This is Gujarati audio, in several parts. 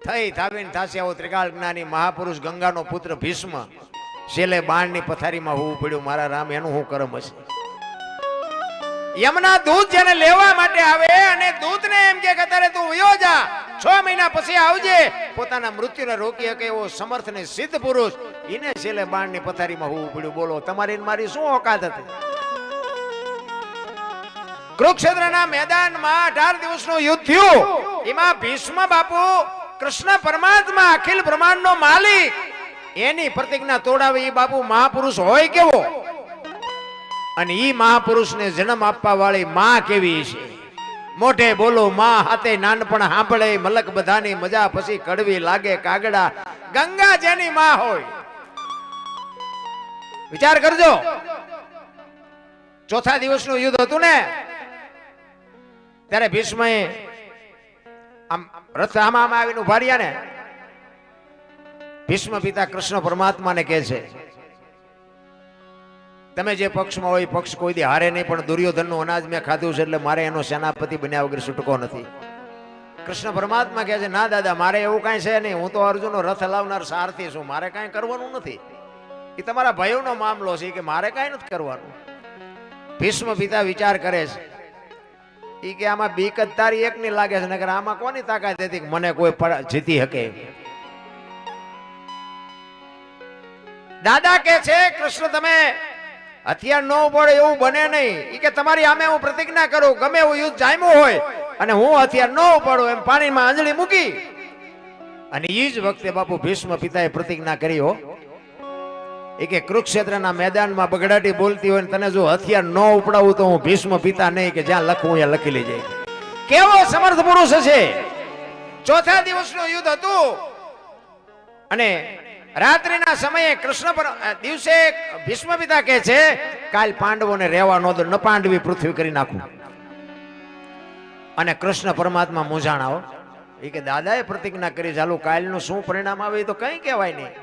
થઈ થાવીને થાશે આવો ત્રિકાળ જ્ઞાની મહાપુરુષ ગંગાનો પુત્ર ભીષ્મ છેલ્લે બાણની પથારીમાં હોવું પડ્યું. મારા રામ એનું શું કરમ હશે? યમના દૂત જેને લેવા માટે આવે અને દૂતને એમ કે અત્યારે તું વયો જા, 6 મહિના પછી આવજે, પોતાના મૃત્યુને રોકી શકે એવો સમર્થ ને સિદ્ધ પુરુષ, એને છેલ્લે બાણની પથારીમાં હોવું પડ્યું. બોલો તમારી મારી શું ઓકાત હતી? કુરુક્ષેત્રના મેદાનમાં 18 દિવસનું યુદ્ધ થયું. એમાં ભીષ્મ બાપુ કૃષ્ણ પરમાત્મા અખિલ બ્રહ્માંડનો માલિક એની પ્રતિજ્ઞા તોડાવે એ બાપુ મહાપુરુષ હોય કેવો? અને ઈ મહાપુરુષને જન્મ આપવા વાળી માં કેવી છે? મોઢે બોલો માં, હાથે નાનપણ સાંભળે, મલક બધાની મજા પછી કડવી લાગે કાગડા. ગંગા જેની માં હોય, વિચાર કરજો. ચોથા દિવસનું યુદ્ધ હતું ને, ત્યારે ભીષ્મએ આમ રથ આમાં આવીને ઉભા રહ્યા ને, ભીષ્મ પિતા કૃષ્ણ પરમાત્માને કહે છે, તમે જે પક્ષમાં હોય પક્ષ કોઈ દી હારે નહીં, પણ દુર્યોધનનું અનાજ મેં ખાધું છે એટલે મારે એનો સેનાપતિ બન્યા વગર છૂટકો નથી. કૃષ્ણ પરમાત્મા કહે છે, ના દાદા, મારે એવું કાંઈ છે નહીં, હું તો અર્જુનનો રથ હલાવનાર સારથી છું, મારે કાંઈ કરવાનું નથી. એ તમારા ભાઈઓનો મામલો છે કે મારે કાંઈ નથી કરવાનું. ભીષ્મ પિતા વિચાર કરે છે, એ કે આમાં બીક જ તારી એકની લાગે છે, નકર આમાં કોની તાકાત હતી કે મને કોઈ જીતી શકે? દાદા કે છે, કૃષ્ણ તમે હથિયાર ન પડે એવું બને નહીં. એ કે તમારી આમે હું પ્રતિજ્ઞા કરું, ગમે એવું યુદ્ધ જામ્યું હોય અને હું હથિયાર ન પડું એમ પાણીમાં આંજળી મૂકી. અને એ જ વખતે બાપુ ભીષ્મ પિતાએ પ્રતિજ્ઞા કરી હો, એ કે કુરુક્ષેત્રના મેદાનમાં બગડાટી બોલતી હોય તને જો હથિયાર ન ઉપડાવું તો હું ભીષ્મ પિતા નહીં, કે જ્યાં લખવું ત્યાં લખી લેજે. કેવો સમર્થ પુરુષ હશે! ચોથા દિવસનું યુદ્ધ હતું અને રાત્રિના સમયે કૃષ્ણ પર દિવસે ભીષ્મ પિતા કહે છે, કાલ પાંડવોને રહેવા ન દો, ન પાંડવી પૃથ્વી કરી નાખું. અને કૃષ્ણ પરમાત્મા મૂંઝાણા હો, એ કે દાદાએ પ્રતિજ્ઞા કરી, ચાલુ કાલનું શું પરિણામ આવે એ તો કઈ કહેવાય નહીં.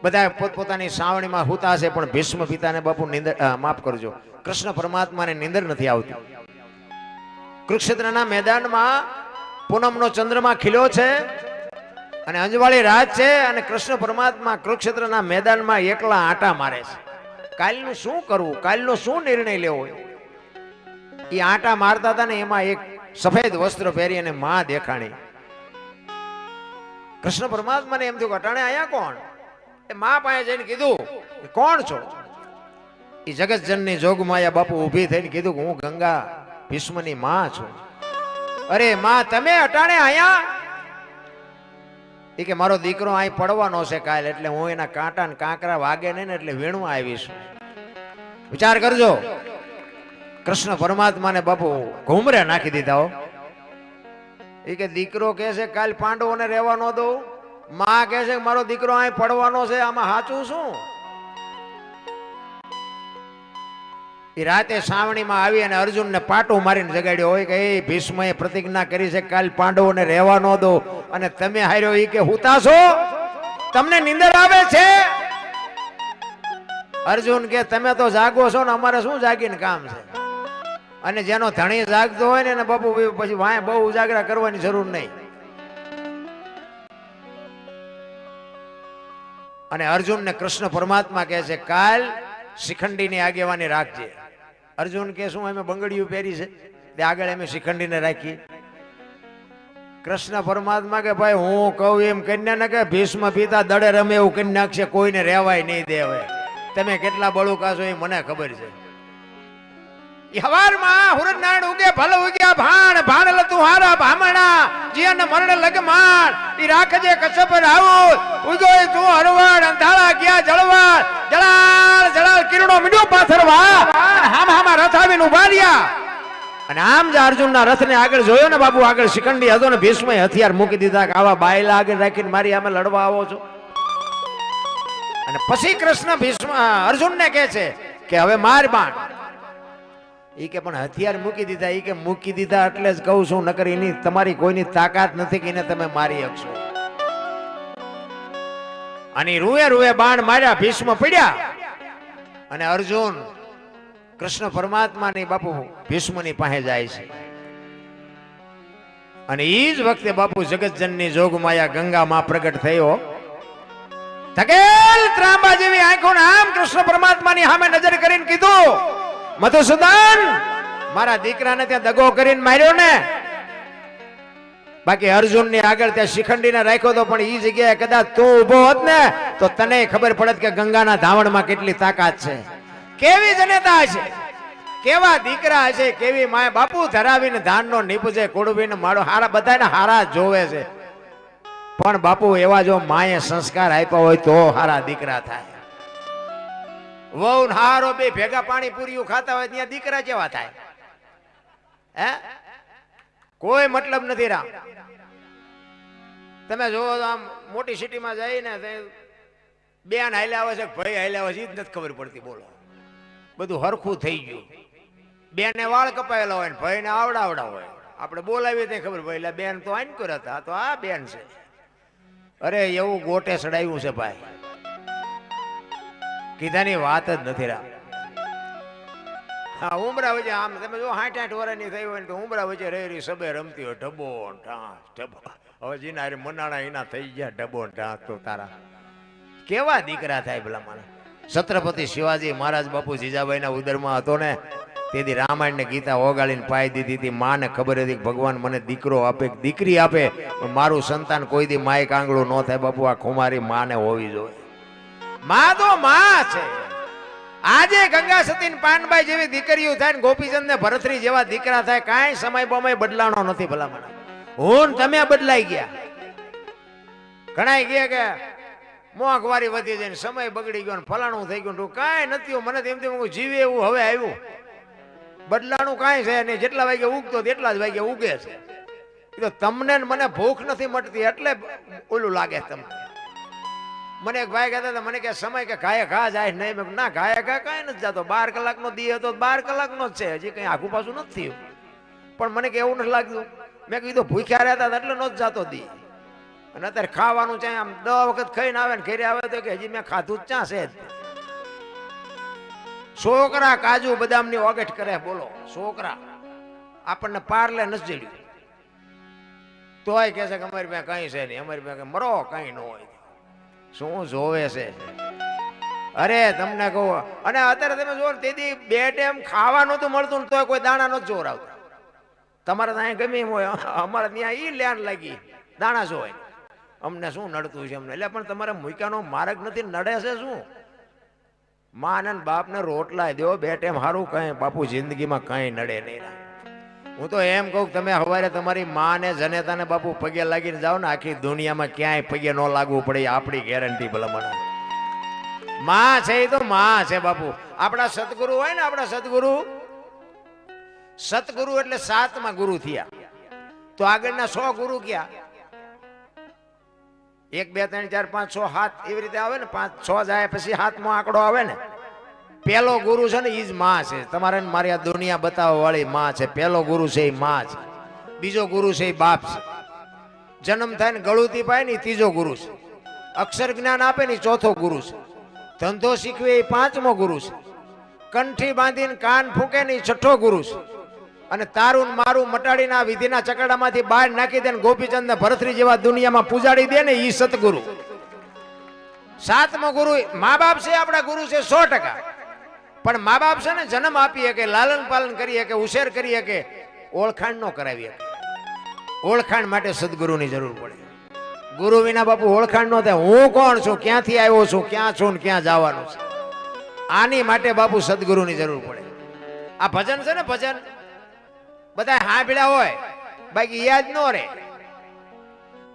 બધા પોતપોતાની સાવણીમાં હુતા છે, પણ ભીષ્મ પિતાને બાપુ નિંદર, માફ કરજો, કૃષ્ણ પરમાત્માને નિંદર નથી આવતી. કુરુક્ષેત્રના મેદાનમાં પૂનમનો ચંદ્રમા ખીલ્યો છે અને અંજવાળી રાત છે, અને કૃષ્ણ પરમાત્મા કુરુક્ષેત્રના મેદાનમાં એકલા આંટા મારે છે. કાલનું શું કરવું, કાલનો શું નિર્ણય લેવો? એ આંટા મારતા હતા ને, એમાં એક સફેદ વસ્ત્ર પહેરી અને માં દેખાણી. કૃષ્ણ પરમાત્માને એમ થયું, અટાણે આયા કોણ? એ માં પાસે જઈને કીધું, કોણ છો? એ જગતજનની જોગમાયા બાપુ ઊભી થઈને કીધું કે હું ગંગા ભીષ્મની માં છું. અરે માં, તમે અટાણે આયા? એ કે મારો દીકરો અહીં પડવાનો છે કાલ, એટલે હું એના કાંટા ને કાંકરા વાગે નહીં ને એટલે વીણવા આવીશ. વિચાર કરજો, કૃષ્ણ પરમાત્માને બાપુ ઘુમરે નાખી દીધા હો. એ કે દીકરો કહે છે કાલ પાંડવોને રહેવા ન દઉં, માં કહે છે મારો દીકરો અહીં પડવાનો છે, આમાં સાચું શું? એ રાતે સાવણીમાં આવી અને અર્જુનને પાટું મારીને જગાડ્યો હોય કે એ ભીષ્મએ પ્રતિજ્ઞા કરી છે કાલ પાંડવોને રહેવા ન દો, અને તમે હાર્યો. એ કે હુતા છો, તમને નિંદર આવે છે? અર્જુન કે તમે તો જાગો છો ને, અમારે શું જાગીને કામ છે? અને જેનો ધણી જાગતો હોય ને બાપુ પછી વાય બહુ ઉજાગરા કરવાની જરૂર નહીં. અને અર્જુનને કૃષ્ણ પરમાત્મા કહે છે કાલ શિખંડીની આગેવાની રાખજે. અર્જુન કે શું અમે બંગડીયું પહેરી છે તે આગળ અમે શિખંડીને રાખી? કૃષ્ણ પરમાત્મા કે ભાઈ હું કહું એમ કરીને ને કે ભીષ્મ પિતા દડે રમે એવું કરી નાખશે, કોઈને રહેવાય નહીં દે. હવે તમે કેટલા બળુકા છો એ મને ખબર છે. હવારમાં હુરનાણ ઉગે ભલ ઉગ્યા ભાણ, ભાણ લતું હારા ભામણા જીન મરણ લગમાણ. ઈ રાખજે કસબ રાઉ ઉગોય તું હરવાડ, અંધાળા ગયા જળવાડ, જળાળ જળાળ કિરણો મીડ્યો પાથરવા. હામ હામા રથ આવીને ઉભા રહ્યા. અને આમ જ અર્જુનના રથને આગળ જોયો ને બાબુ, આગળ શિખંડી હતો ને ભીષ્મએ હથિયાર મૂકી દીધા કે આવા બાયલા આગળ રાખીને મારી આમે લડવા આવો છો. અને પછી કૃષ્ણ ભીષ્મ અર્જુનને કહે છે કે હવે માર બાણ. ઈ કે પણ હથિયાર મૂકી દીધા. ઈ કે મૂકી દીધા એટલે જ કહું છું, નકર એની તમારી કોઈની તાકાત નથી કે એને તમે મારી શકશો. અને રૂએ રૂએ બાણ માર્યા, ભીષ્મ પડ્યા. અને અર્જુન કૃષ્ણ પરમાત્માની બાપુ ભીષ્મની પાસે જાય છે. અને ઈ જ વખતે બાપુ જગતજનની જોગમાયા ગંગા માં પ્રગટ થયો. ધકેલ ત્રાંબા જેવી આંખો આમ કૃષ્ણ પરમાત્માની સામે નજર કરીને કીધું, મધુસૂદન મારા દીકરાને ત્યાં દગો કરીને માર્યો ને. બાકી અર્જુન ની આગળ ત્યાં શિખંડીને રાખ્યો તો, પણ ઈ જગ્યાએ કદાચ તું ઉભો હોત ને તો તને ખબર પડત કે ગંગાના ધાવણમાં કેટલી તાકાત છે, કેવી જનેતા છે, કેવા દીકરા છે, કેવી માય. બાપુ ધરાવીને ધાનનો નીપજે, કુડવીને માળો, હારા બધાને હારા જોવે છે. પણ બાપુ એવા જો માએ સંસ્કાર આપ્યા હોય તો હારા દીકરા થાય. વહુ હારો બે ભેગા પાણી પૂરીયું ખાતા હોય ત્યાં દીકરા કેવા થાય? હે, કોઈ મતલબ નથી. રામ તમે જોવો આમ મોટી સિટીમાં જઈને બેન હાલ્યા આવે છે, ભાઈ હાલ્યા આવે છે, એ જ નથી ખબર પડતી. બોલો, બધું હરખું થઈ ગયું. બેને વાળ કપાયેલા હોય ને ભાઈને આવડા હોય. આપણે બોલાવીએ ત્યાં ખબર ભાઈ બેન તો આઈન કર્યા હતા, તો આ બેન છે. અરે એવું ગોટે ચડાવ્યું છે ભાઈ, કીધાની વાત જ નથી. રામ હા, ઉમરા વચ્ચે આમ તમે જો 60-60 વર્ષની થઈ હોય ને તો ઉમરા વચ્ચે રહી સબે રમતી હોય, ઢબો ઢાંસ ઢબો. હવે જીના મનાણા એના થઈ ગયા ઢબો ઢાંસ. તો તારા કેવા દીકરા થાય ભલા મારા. છત્રપતિ શિવાજી મહારાજ બાપુ જીજાબાઈના ઉદરમાં હતો ને, તેથી રામાયણ ને ગીતા ઓગાળીને પાઈ દીધી હતી. માને ખબર હતી કે ભગવાન મને દીકરો આપે, દીકરી આપે, પણ મારું સંતાન કોઈ દી માય કાંગળું ન થાય. બાપુ આ ખુમારી માને હોવી જોઈએ. માં તો માં છે. આજે ગંગા સતી ને પાનબાઈ જેવી દીકરીઓ થાય ને ગોપીચંદ ને ભરતરી જેવા દીકરા થાય, કાંઈ સમય બમય બદલાણો નથી ભલા મને. હું તમે બદલાઈ ગયા. ઘણા ગયા કે મોંઘવારી વધી જાય, સમય બગડી ગયો, ફલાણું થઈ ગયું, કાંઈ નથી. મને તેમ જીવે એવું હવે આવ્યું. બદલાણું કાંઈ છે નહીં. જેટલા વાગે ઉગતો એટલા જ વાગે ઉગે છે. એ તો તમને મને ભૂખ નથી મટતી એટલે ઓલું લાગે તમને. મને એક ભાઈ કહેતા હતા, મને કે સમય કે ઘાયે ઘા જાય નહીં. મેં ના, ઘાયે ઘા કાંઈ નથી જતો. 12 કલાકનો દી હતો, 12 કલાકનો જ છે, હજી કંઈ આખું પાછું નથી થયું. પણ મને કે એવું નથી લાગતું. મેં કીધું ભૂખ્યા રહેતા એટલે ન જ જતો દી. અને અત્યારે ખાવાનું છે આમ 10 વખત ખાઈને આવે ને ઘરે આવે તો કે હજી મેં ખાધું જ ક્યાં છે. છોકરા કાજુ બદામ ની ઓગટ કરે. બોલો, છોકરા આપણને પાર્લે નથી જડ્યું તોય કે છે કે અમારી પાસે કઈ છે નહીં, અમારી પાસે મરો કઈ ન હોય. શું જોવે છે? અરે તમને કહું. અને અત્યારે તમે જો તેથી 2 ટાઈમ ખાવા નતું મળતું ને તોય કોઈ દાણા નથી જોરાવતા. તમારે ત્યાં ગમે એમ હોય, અમારે ત્યાં ઈ લેન લાગી દાણા જોવાય. અમને શું નડતું છે અમને? એટલે પણ તમારે મૂક્યાનો માર્ગ નથી, નડે છે શું? માં અને બાપ ને રોટલા દો 2 ટાઈમ, સારું કઈ બાપુ જિંદગીમાં કઈ નડે નહીં. હું તો એમ કહું તમે સવારે તમારી માં ને જનેતા ને બાપુ પગે લાગીને જાઓ ને, આખી દુનિયામાં ક્યાંય પગે ન લાગવું પડે, આપણી ગેરંટી ભલામણ. માં છે એ તો માં છે બાપુ. આપણા સદગુરુ હોય ને, આપણા સતગુરુ એટલે 7મા ગુરુ થયા. તો આગળના 100 ગુરુ ક્યાં? 1 2 3 4 5 6 7 એવી રીતે આવે ને. 5 6 જાય પછી 7મો આંકડો આવે ને. પેલો ગુરુ છે ને એ જ માં છે. તમારે મારી આ દુનિયા બતાવવા વાળી માં છે. પેલો ગુરુ છે એ માં છે. બીજો ગુરુ છે એ બાપ છે. જન્મ થાય ને ગળુતી પાય ને 3જો ગુરુ છે. અક્ષર જ્ઞાન આપે ને 4થો ગુરુ છે. ધંધો શીખવે એ 5મો ગુરુ છે. કંઠી બાંધીને કાન ફૂકે ને 6થો ગુરુ છે. અને તારું મારું મટાડીને આ વિધિના ચકડામાંથી બહાર નાખી દે ને ગોપીચંદ ને ભરતરી જેવા દુનિયામાં પૂજાડી દે ને એ સતગુરુ. 7મો ગુરુ મા બાપ છે. આપણા ગુરુ છે 100%. પણ મા બાપ છે ને જન્મ આપી શકે, લાલન પાલન કરી શકે, ઉછેર કરી શકે, ઓળખાણ ન કરાવી શકે. ઓળખાણ માટે સદગુરુની જરૂર પડે. ગુરુ વિના બાપુ ઓળખાણ ન થાય. હું કોણ છું, ક્યાંથી આવ્યો છું, ક્યાં છું ને ક્યાં જવાનું છે, આની માટે બાપુ સદગુરુની જરૂર પડે. આ ભજન છે ને, ભજન બધા સાંભળ્યા હોય, બાકી યાદ ન રહે.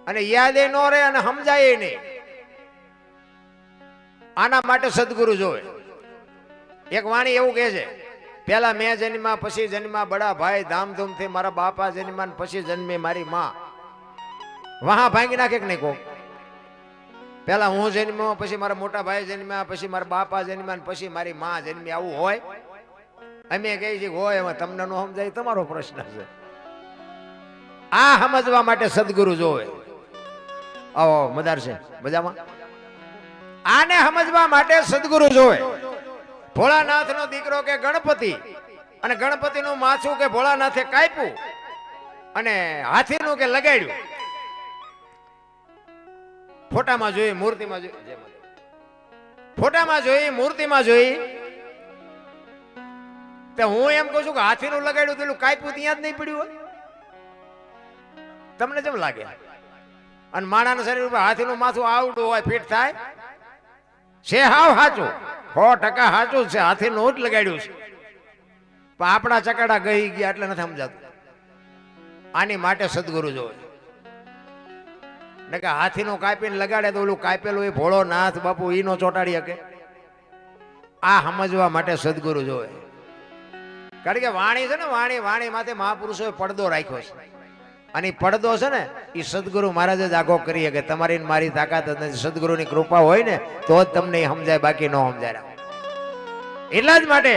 અને યાદ ન રહે અને સમજાય નહીં. આના માટે સદગુરુ જોવે. એક વાણી એવું કહે છે, પેલા મેં જન્મા પછી જન્મા બડા ભાઈ ધામધૂમથી, મારા બાપા જન્મા પછી જન્મી મારી માં. વહા ભાંગી નાખે કે નહીં કોક? પેલા હું જન્મ્યો, પછી મારા મોટા ભાઈ જન્મ્યા, પછી મારા બાપા જન્મ્યા, પછી મારી માં જન્મી. આવું હોય? અમે કહી છીએ હોય. એમાં તમને ન સમજાય તમારો પ્રશ્ન છે. આ સમજવા માટે સદગુરુ જોવે. આવો મદાર છે મજામાં. આને સમજવા માટે સદગુરુ જોવે. ભોળાનાથ નો દીકરો કે ગણપતિ, અને ગણપતિ નું માથું કે ભોળાનાથે કાપ્યું. અને હાથીનું કે લગાડ્યું ફોટામાં જોઈ મૂર્તિમાં જોઈ ફોટામાં જોઈ મૂર્તિમાં જોઈ તો હું એમ કહું છું કે હાથીનું લગાડ્યું પેલું કાપ્યું ત્યાં જ નહીં પડ્યું હોય તમને કેમ લાગે અને માણાના શરીર ઉપર હાથીનું માથું આવડું હોય ફિટ થાય છે હાવ સાચું 100% સાચું છે હાથીનું જ લગાડ્યું છે પણ આપણા ચકડા ગઈ ગયા એટલે નથી સમજાતું આની માટે સદગુરુ જોવે ને કે હાથીનું કાપીને લગાડે તો ઓલું કાપેલું એ ભોળો નાથ બાપુ ઈ નો ચોટાડી શકે આ સમજવા માટે સદગુરુ જોવે કારણ કે વાણી છે ને વાણી માથે મહાપુરુષોએ પડદો રાખ્યો છે અને પડદો છે ને એ સદગુરુ મહારાજે જ આગો કરી શકે તમારી મારી તાકાત જ નથી સદગુરુની કૃપા હોય ને તો જ તમને સમજાય બાકી ન સમજાય એટલા જ માટે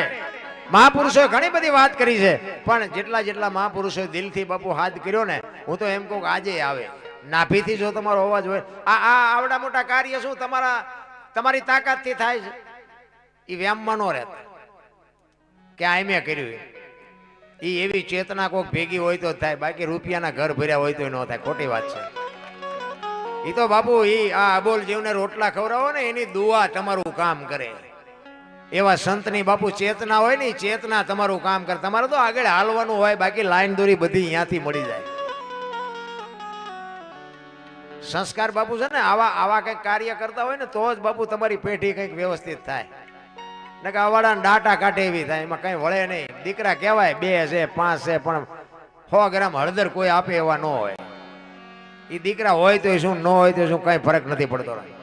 મહાપુરુષોએ ઘણી બધી વાત કરી છે પણ જેટલા મહાપુરુષોએ દિલથી બાપુ હાથ કર્યો ને હું તો એમ કહું કે આજે આવે નાભીથી જો તમારો અવાજ હોય આ આવડા મોટા કાર્ય શું તમારી તાકાતથી થાય છે એ વ્યામમાં ન રહેતા કે આ મેં કર્યું એ એવી ચેતના કોઈક ભેગી હોય તો થાય બાકી રૂપિયાના ઘર ભર્યા હોય તો ન થાય ખોટી વાત છે એ તો બાપુ આ અબોલ જીવને રોટલા ખવડાવો ને એની દુઆ તમારું કામ કરે એવા સંતની બાપુ ચેતના હોય ને ચેતના તમારું કામ કરે તમારે તો આગળ હાલવાનું હોય બાકી લાઈન દોરી બધી અહીંયાથી મળી જાય સંસ્કાર બાપુ છે ને આવા કંઈક કાર્ય કરતા હોય ને તો જ બાપુ તમારી પેઢી કંઈક વ્યવસ્થિત થાય ને કે આવાડા ડાટા કાઢે એવી થાય એમાં કઈ વળે નહીં દીકરા કહેવાય 2 છે 5 છે પણ 100 ગ્રામ હળદર કોઈ આપે એવા ન હોય એ દીકરા હોય તો શું ન હોય તો શું કઈ ફરક નથી પડતો